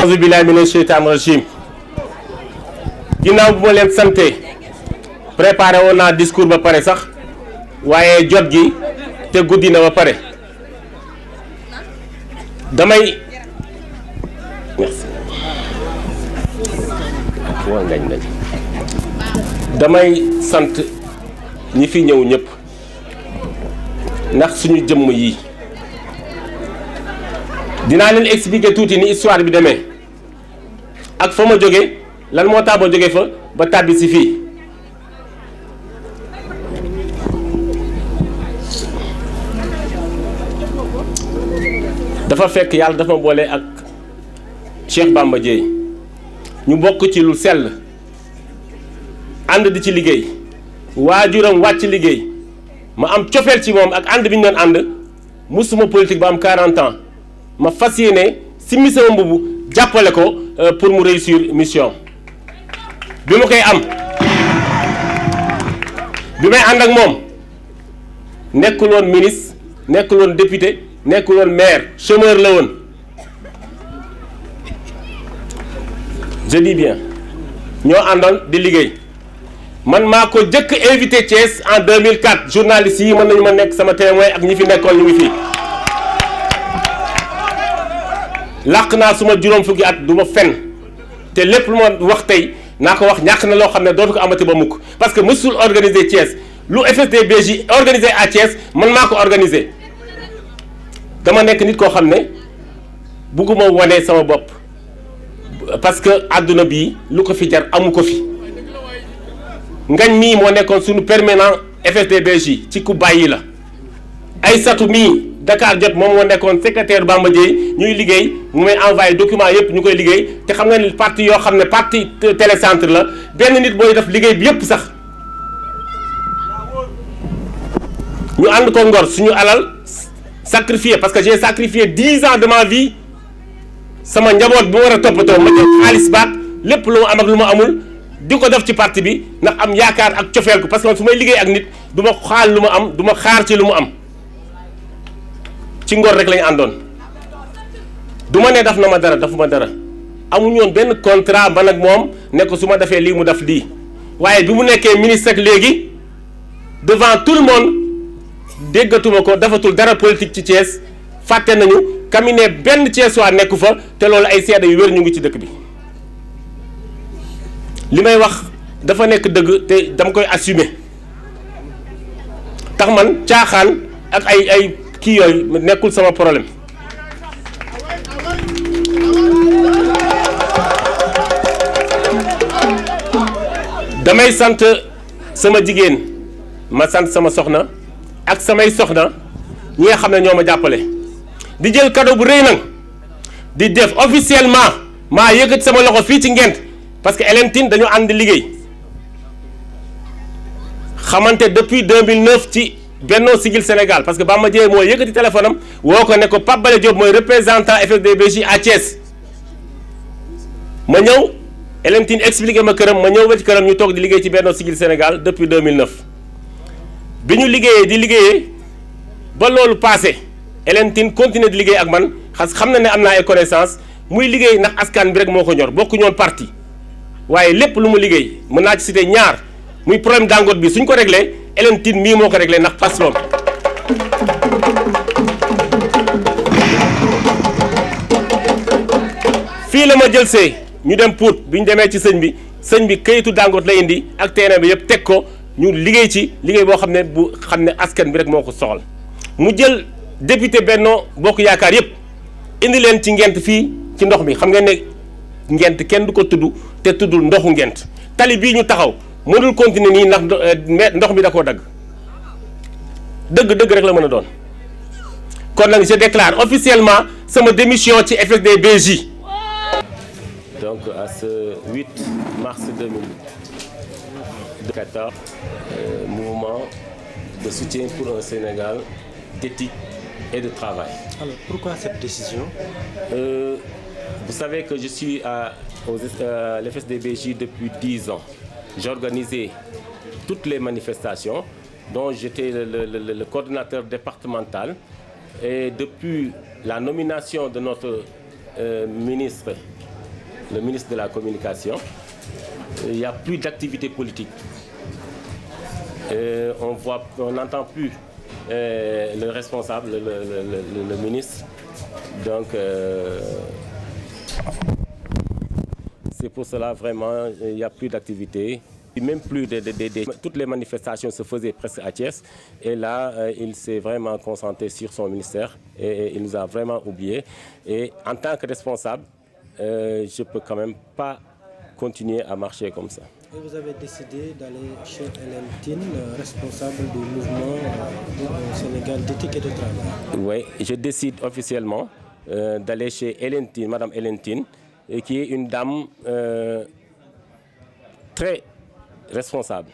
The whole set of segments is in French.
auzu billaahi mina sheytaani rajiim ginnaaw bu ma leen sante préparé woon naa discours ba pare sax waaye jot gi te guddi na ba pare damay sant ñi fi ñëw ñëpp ndax suñu jëmm yi dinaa leen expliquer tuuti ni histoire bi demee ak fa ma jóge lan moo tax ba jóge fa ba tàbbi si fii dafa fekk yàlla dafa ma boole ak Cheikh Bamba Dièye ñu bokk ci lu sell ànd di ci liggéey waajuram wàcc liggéey ma am cofeel ci moom ak ànd bi ñu doon ànd musuma politique ba am 40 ans ma fas yéene simmi sama mbubu jàppale ko pour mu réussir mission bi ma koy am bi may ànd ak moom nekkul woon ministre nekkul woon député nekkul woon maire chômeur la woon je dis bien ñoo àndoon di liggéey man maa ko jëkk invité Thiès en 2004 journalistes yi mën nañu ma nekk sama témoin ak ñi fi nekkoon ñu ngi fii làq naa suma juróom fukki at du ma fen te lépp lu ma wax tey naa ko wax ñàkk na loo xam ne dootu ko amati ba mukk parce que mësul organiser Thiès lu FSD/BJ organisé à Thiès man maa ko organisé dama nekk nit koo xam ne bugguma wane sama bopp parce que àdduna bii lu ko fi jar amu ko fi ngañ mii moo nekkoon suñu permanent FSD/BJ ci ku bàyyi la ay satu mii Dakar Jot moom moo nekkoon secrétaire Bamba Dièye ñuy liggéey mu may envoyé document yëpp ñu koy liggéey te xam nga ni parti yoo xam ne parti télécentre la benn nit booy def liggéey bi yëpp sax ñu ànd ko ngor suñu alal sacrifié parce que j'ai sacrifié 10 ans de ma vie sama njaboot bi ma war a toppatoo ma jël xaalis baat lépp lu ma am ak lu ma amul di ko def ci parti bi ndax am yaakaar ak cofeel ko parce que man su may liggéey ak nit du ma xaal lu ma am du ma xaar ci lu mu am ci ngor rek lañu àndoon du ma ne daf na ma dara dafu ma dara amuñu woon benn contrat man ak moom ne ko su ma defee lii mu def lii waaye bi mu nekkee ministre ak léegi devant tout le monde déggatuma ko dafatul dara politique ci Thiès fàtte nañu cabinet benn Thiès waa nekku fa te loolu ay seede yu wér ñu ngi ci dëkk bi li may wax dafa nekk dëgg te dama koy assumer tax man caaxaan ak ay kii yooyu nekkul sama problème damay sant sama jigéen ma sant sama soxna ak samay soxna ñi nga xam ne ñoo ma jàppale di jël cadeau bu rëy nag di def officiellement maa yëkkati sama loxo fii ci Ngent parce que Hélène Tine dañu ànd liggéey xamante depuis 2009 ci Benno Siggil Sénégal parce que Bamba Dièye moo yëkkati téléphone am woo ko ne ko Pape Bale Diop mooy représentant FSD/BJ à Thiès ma ñëw Hélène Tine expliqué ma këram ma ñëw ba ci këram ñu toog di liggéey ci Benno Siggil Sénégal depuis 2009 bi ñu liggéeyee di liggéeyee ba loolu passé Hélène Tine continuer di liggéey ak man xam na ne am naa ay connaissance muy liggéey ndax askan bi rek moo ko ñor bokku ñoon parti waaye lépp lu mu liggéey mën naa ci citer ñaar muy problème Dangote bi suñ ko réglé Hélène Tine mii moo ko réglé ndax pasloom fii la ma jël see ñu dem Pout bi ñu demee ci sëñ bi kayitu Dangote la indi ak terrain bi yëpp teg ko ñu liggéey ci liggéey boo xam ne askan bi rek moo ko soxal mu jël député Benno Bokk Yaakaar yëpp indi leen ci Ngent fii ci ndox mi xam ngeen ne Ngent kenn du ko tudd te tuddul ndoxu Ngent tali bii ñu taxaw mënul continuer nii ndax ndox mi da koo dagg dëgg rek la mën a doon kon nag je déclare officiellement sama démission ci FSD/BJ. Donc à ce 8 mars 2014 mouvement de soutien pour un Sénégal d'éthique et de travail. Alors pourquoi cette décision? Vous savez que je suis à l'FSD/BJ depuis 10 ans. J'ai organisé toutes les manifestations dont j'étais le coordonnateur départemental. Et depuis la nomination de notre ministre, le ministre de la Communication, il n'y a plus d'activité politique. On n'entend plus le responsable, le ministre. Donc, c'est pour cela vraiment il n'y a plus d'activité. Même plus toutes les manifestations se faisaient presque à Thiès. Et là, il s'est vraiment concentré sur son ministère et il nous a vraiment oubliés. Et en tant que responsable, je ne peux quand même pas continuer à marcher comme ça. Et vous avez décidé d'aller chez Hélène Tine, responsable du mouvement au Sénégal d'éthique et de travail. Oui, je décide officiellement d'aller chez Hélène Tine, Madame Hélène Tine, qui est une dame très responsable,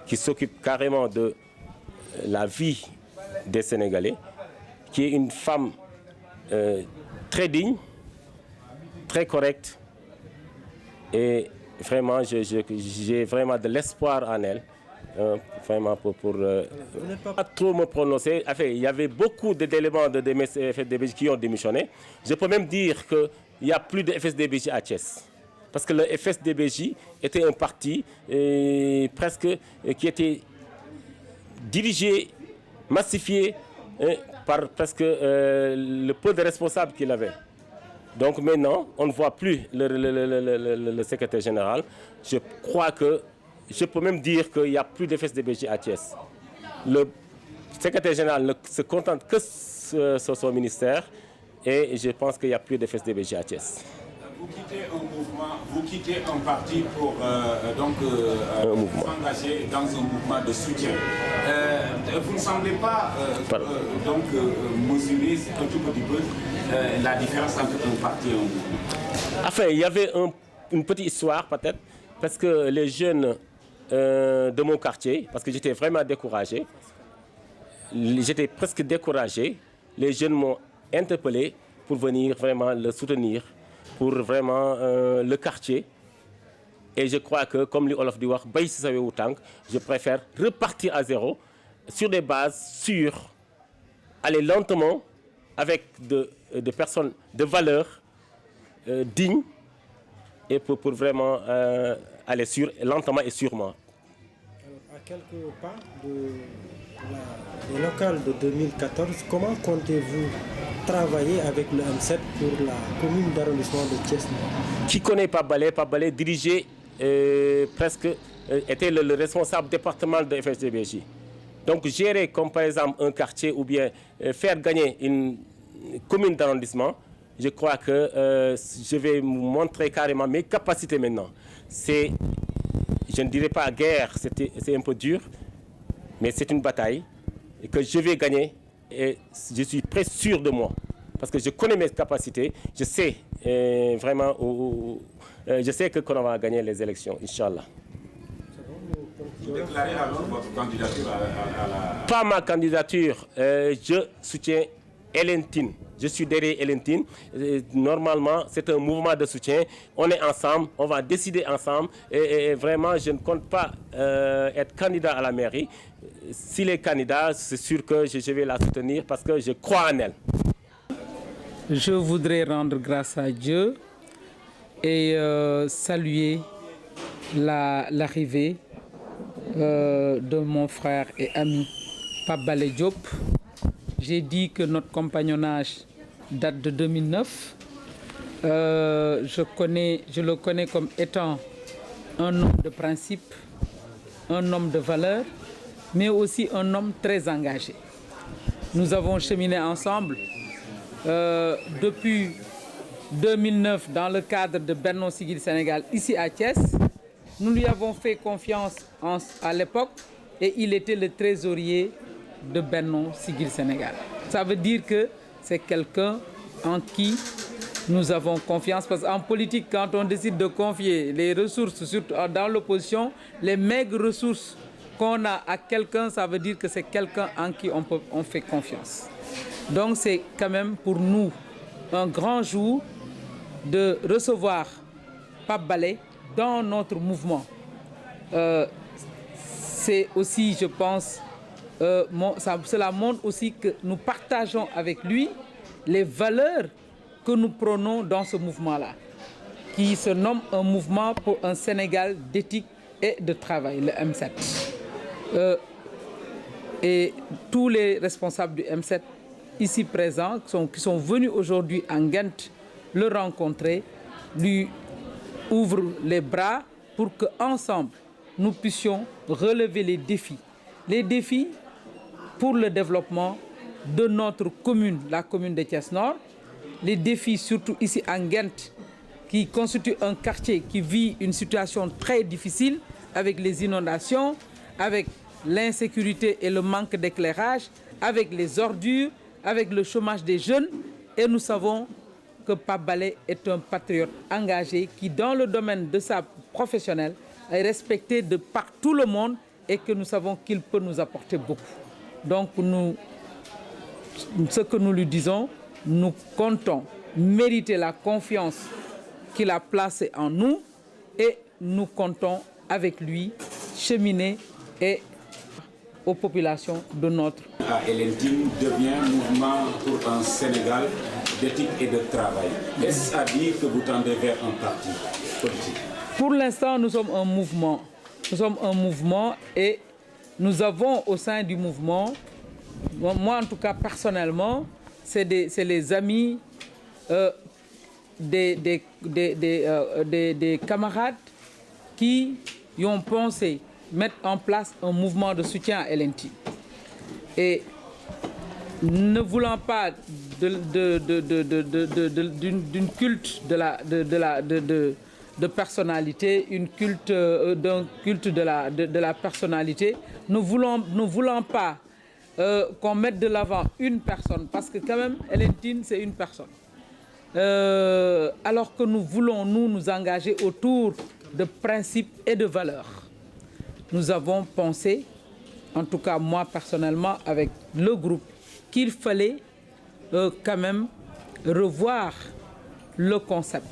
qui s'occupe carrément de la vie des Sénégalais, qui est une femme très digne, très correcte, et vraiment, j'ai vraiment de l'espoir en elle, vraiment pour pas trop me prononcer. Enfin, il y avait beaucoup d'éléments de FSDBJ qui ont démissionné. Je peux même dire qu'il n'y a plus de FSDBJ à Thiès. Parce que le FSDBJ était un parti presque qui était dirigé, massifié par presque le peu de responsables qu'il avait. Donc maintenant, on ne voit plus le secrétaire général. Je crois que, je peux même dire qu'il n'y a plus de FSDBJ à Thiès. Le secrétaire général ne se contente que sur son ministère et je pense qu'il n'y a plus de FSDBJ à Thiès. Vous quittez un mouvement, vous quittez un parti pour s'engager dans un mouvement de soutien. Vous ne semblez pas mesurer un tout petit peu la différence entre un parti et un mouvement. Enfin, il y avait une petite histoire peut-être, parce que les jeunes de mon quartier, parce que j'étais vraiment découragé, j'étais presque découragé, les jeunes m'ont interpellé pour venir vraiment le soutenir, pour vraiment le quartier. Et je crois que, comme l'Olof dit, je préfère repartir à zéro, sur des bases sûres, aller lentement, avec des personnes de valeur, dignes, et pour vraiment aller lentement et sûrement. Alors, à quelques pas des locales de 2014, comment comptez-vous travailler avec le M7 pour la commune d'arrondissement de Thiès? Qui connaît Pape-Balé dirigeait presque, était le responsable départemental de FSDBJ. Donc gérer comme par exemple un quartier ou bien faire gagner une commune d'arrondissement, je crois que je vais vous montrer carrément mes capacités maintenant. Je ne dirais pas guerre, c'est un peu dur, mais c'est une bataille que je vais gagner et je suis très sûr de moi. Parce que je connais mes capacités, je sais vraiment je sais qu'on va gagner les élections, Inch'Allah. Vous déclarez alors votre candidature à la... Pas ma candidature, je soutiens Hélène Tine. Je suis derrière Hélène Tine. Normalement, c'est un mouvement de soutien. On est ensemble, on va décider ensemble. Et vraiment, je ne compte pas être candidat à la mairie. S'il est candidat, c'est sûr que je vais la soutenir parce que je crois en elle. Je voudrais rendre grâce à Dieu et saluer l'arrivée de mon frère et ami Pape-Balé Diop. J'ai dit que notre compagnonnage date de 2009. Je le connais comme étant un homme de principe, un homme de valeur, mais aussi un homme très engagé. Nous avons cheminé ensemble depuis 2009 dans le cadre de Benno Siggil Sénégal ici à Thiès. Nous lui avons fait confiance à l'époque et il était le trésorier de Benno Siggil Sénégal. Ça veut dire que c'est quelqu'un en qui nous avons confiance, parce qu'en politique, quand on décide de confier les ressources, surtout dans l'opposition, les maigres ressources qu'on a à quelqu'un, ça veut dire que c'est quelqu'un en qui on fait confiance. Donc c'est quand même pour nous un grand jour de recevoir Pape-Balé dans notre mouvement. C'est aussi, je pense, cela montre aussi que nous partageons avec lui les valeurs que nous prônons dans ce mouvement-là, qui se nomme un mouvement pour un Sénégal d'éthique et de travail, le M7. Et tous les responsables du M7 ici présents, qui sont venus aujourd'hui en Ghent le rencontrer, lui ouvrent les bras pour qu'ensemble, nous puissions relever les défis pour le développement de notre commune, la commune de Thiès-Nord, les défis surtout ici en Ghent, qui constitue un quartier qui vit une situation très difficile avec les inondations, avec l'insécurité et le manque d'éclairage, avec les ordures, avec le chômage des jeunes. Et nous savons que Pape Balé est un patriote engagé qui, dans le domaine de sa professionnelle, est respecté de par tout le monde et que nous savons qu'il peut nous apporter beaucoup. Donc, ce que nous lui disons, nous comptons mériter la confiance qu'il a placée en nous et nous comptons avec lui cheminer et aux populations de notre. Hélène Tine devient mouvement pour un Sénégal d'éthique et de travail. Est-ce à dire que vous tendez vers un parti politique? Pour l'instant, nous sommes un mouvement. Nous sommes un mouvement et nous avons au sein du mouvement, moi en tout cas personnellement, c'est les amis, des camarades qui y ont pensé mettre en place un mouvement de soutien à Hélène Tine. Et ne voulant pas d'une culte de personnalité, d'un culte de la personnalité, ne voulant pas qu'on mette de l'avant une personne, parce que quand même, Hélène Tine, c'est une personne. Alors que nous voulons, nous engager autour de principes et de valeurs. Nous avons pensé, en tout cas moi personnellement, avec le groupe, qu'il fallait quand même revoir le concept.